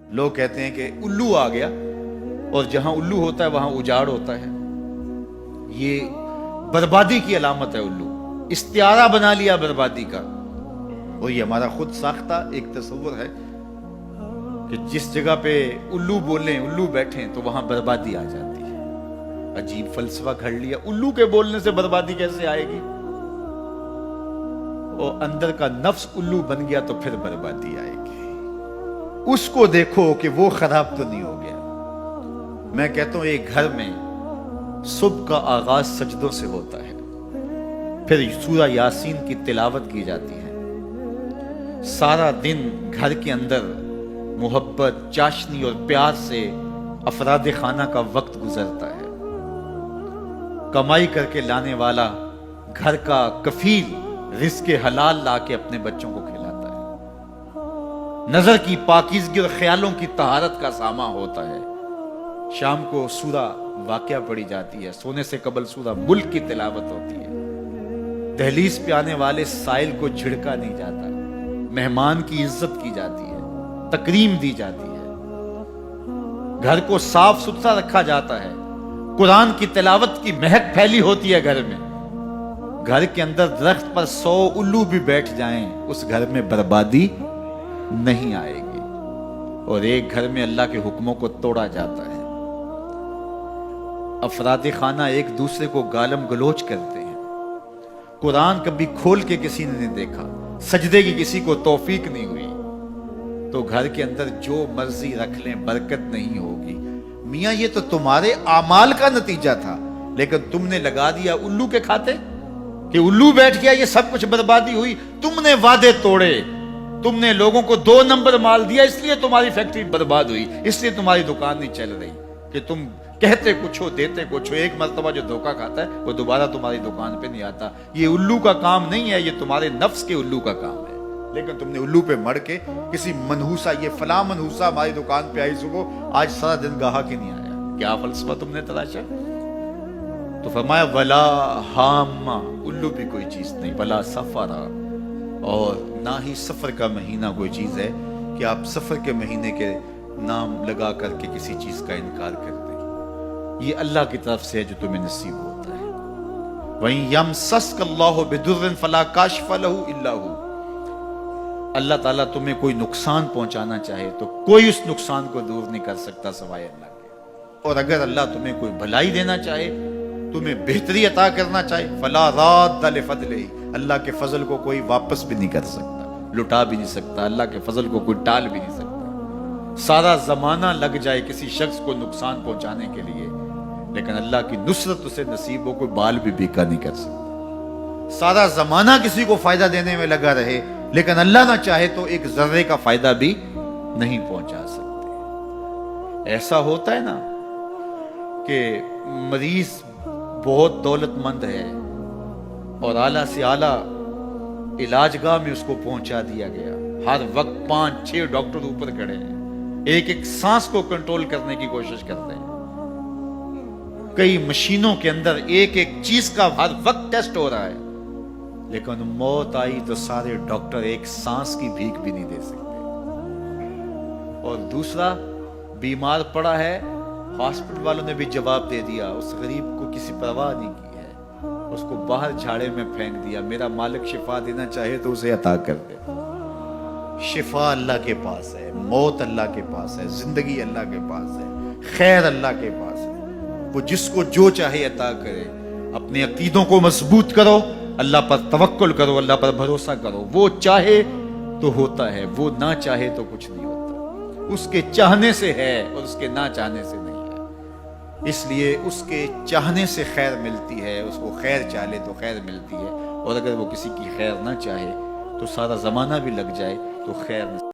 لوگ کہتے ہیں کہ الو آ گیا اور جہاں الو ہوتا ہے وہاں اجاڑ ہوتا ہے. یہ بربادی کی علامت ہے. الو استعارہ بنا لیا بربادی کا. اور یہ ہمارا خود ساختہ ایک تصور ہے کہ جس جگہ پہ الو بولیں، الو بیٹھیں تو وہاں بربادی آ جاتی ہے. عجیب فلسفہ گھڑ لیا. الو کے بولنے سے بربادی کیسے آئے گی؟ اور اندر کا نفس الو بن گیا تو پھر بربادی آئے گی. اس کو دیکھو کہ وہ خراب تو نہیں ہو گیا. میں کہتا ہوں ایک گھر میں صبح کا آغاز سجدوں سے ہوتا ہے، پھر سورہ یاسین کی تلاوت کی جاتی ہے. سارا دن گھر کے اندر محبت، چاشنی اور پیار سے افراد خانہ کا وقت گزرتا ہے. کمائی کر کے لانے والا گھر کا کفیل رزق حلال لا کے اپنے بچوں کو کھلاتا ہے. نظر کی پاکیزگی اور خیالوں کی طہارت کا سامان ہوتا ہے. شام کو سورہ واقعہ پڑھی جاتی ہے. سونے سے قبل سورہ ملک کی تلاوت ہوتی ہے. دہلیز پہ آنے والے سائل کو جھڑکا نہیں جاتا. مہمان کی عزت کی جاتی ہے، تکریم دی جاتی ہے. گھر کو صاف ستھرا رکھا جاتا ہے. قرآن کی تلاوت کی مہک پھیلی ہوتی ہے گھر میں. گھر کے اندر درخت پر 100 الو بھی بیٹھ جائیں اس گھر میں بربادی نہیں آئے گی. اور ایک گھر میں اللہ کے حکموں کو توڑا جاتا ہے. افراد خانہ ایک دوسرے کو گالم گلوچ کرتے ہیں. قرآن کبھی کھول کے کسی نے نہیں دیکھا. سجدے کی کسی کو توفیق نہیں ہوئی. تو گھر کے اندر جو مرضی رکھ لیں برکت نہیں ہوگی. میاں یہ تو تمہارے اعمال کا نتیجہ تھا، لیکن تم نے لگا دیا الو کے کھاتے کہ الو بیٹھ گیا، یہ سب کچھ بربادی ہوئی. تم نے وعدے توڑے، تم نے لوگوں کو 2 نمبر مال دیا، اس لیے تمہاری فیکٹری برباد ہوئی، اس لیے تمہاری دکان نہیں چل رہی. کہ تم کہتے کچھ ہو دیتے کچھ ہو. ایک مرتبہ جو دھوکہ کھاتا ہے وہ دوبارہ تمہاری دکان پہ نہیں آتا. یہ الو کا کام نہیں ہے، یہ تمہارے نفس کے الو کا کام ہے. لیکن تم نے الو پہ مڑ کے کسی منحوسہ، یہ فلاں منحوسہ ہماری دکان پہ آئی صبح، آج سارا دن گاہک ہی نہیں آیا. کیا فلسفہ تم نے تراشا؟ تو فرمایا ولا ہامہ، الو بھی کوئی چیز نہیں. ولا سفرا، اور نہ ہی سفر کا مہینہ کوئی چیز ہے کہ آپ سفر کے مہینے کے نام لگا کر کے کسی چیز کا انکار کر دیں. یہ اللہ کی طرف سے ہے جو تمہیں نصیب ہوتا ہے. وَإِن يَمْسَسْكَ اللَّهُ بِضُرٍّ فَلَا كَاشِفَ لَهُ إِلَّا هُوَ. اللہ تعالیٰ تمہیں کوئی نقصان پہنچانا چاہے تو کوئی اس نقصان کو دور نہیں کر سکتا سوائے اللہ کے. اور اگر اللہ تمہیں کوئی بھلائی دینا چاہے، تمہیں بہتری عطا کرنا چاہے، فَلَا رَادَّ لِفَضْلِهِ، اللہ کے فضل کو کوئی واپس بھی نہیں کر سکتا، لٹا بھی نہیں سکتا. اللہ کے فضل کو کوئی ٹال بھی نہیں سکتا. سارا زمانہ لگ جائے کسی شخص کو نقصان پہنچانے کے لیے، لیکن اللہ کی نصرت اسے نصیب ہو، کوئی بال بھی بیکا نہیں کر سکتا. سارا زمانہ کسی کو فائدہ دینے میں لگا رہے، لیکن اللہ نہ چاہے تو ایک ذرے کا فائدہ بھی نہیں پہنچا سکتے. ایسا ہوتا ہے نا کہ مریض بہت دولت مند ہے اور اعلیٰ سے اعلیٰ علاج گاہ میں اس کو پہنچا دیا گیا. ہر وقت 5-6 ڈاکٹر اوپر کھڑے ہیں، ایک ایک سانس کو کنٹرول کرنے کی کوشش کرتے ہیں. کئی مشینوں کے اندر ایک ایک چیز کا ہر وقت ٹیسٹ ہو رہا ہے، لیکن موت آئی تو سارے ڈاکٹر ایک سانس کی بھیک بھی نہیں دے سکتے. اور دوسرا بیمار پڑا ہے، ہاسپٹل والوں نے بھی جواب دے دیا، اس غریب کو کسی پرواہ نہیں کی ہے، اس کو باہر جھاڑے میں پھینک دیا. میرا مالک شفا دینا چاہے تو اسے عطا کر دے. شفا اللہ کے پاس ہے، موت اللہ کے پاس ہے، زندگی اللہ کے پاس ہے، خیر اللہ کے پاس ہے. وہ جس کو جو چاہے عطا کرے. اپنے عقیدوں کو مضبوط کرو، اللہ پر توکل کرو، اللہ پر بھروسہ کرو. وہ چاہے تو ہوتا ہے، وہ نہ چاہے تو کچھ نہیں ہوتا. اس کے چاہنے سے ہے اور اس کے نہ چاہنے سے نہیں ہے. اس لیے اس کے چاہنے سے خیر ملتی ہے، اس کو خیر چاہے تو خیر ملتی ہے. اور اگر وہ کسی کی خیر نہ چاہے تو سارا زمانہ بھی لگ جائے تو خیر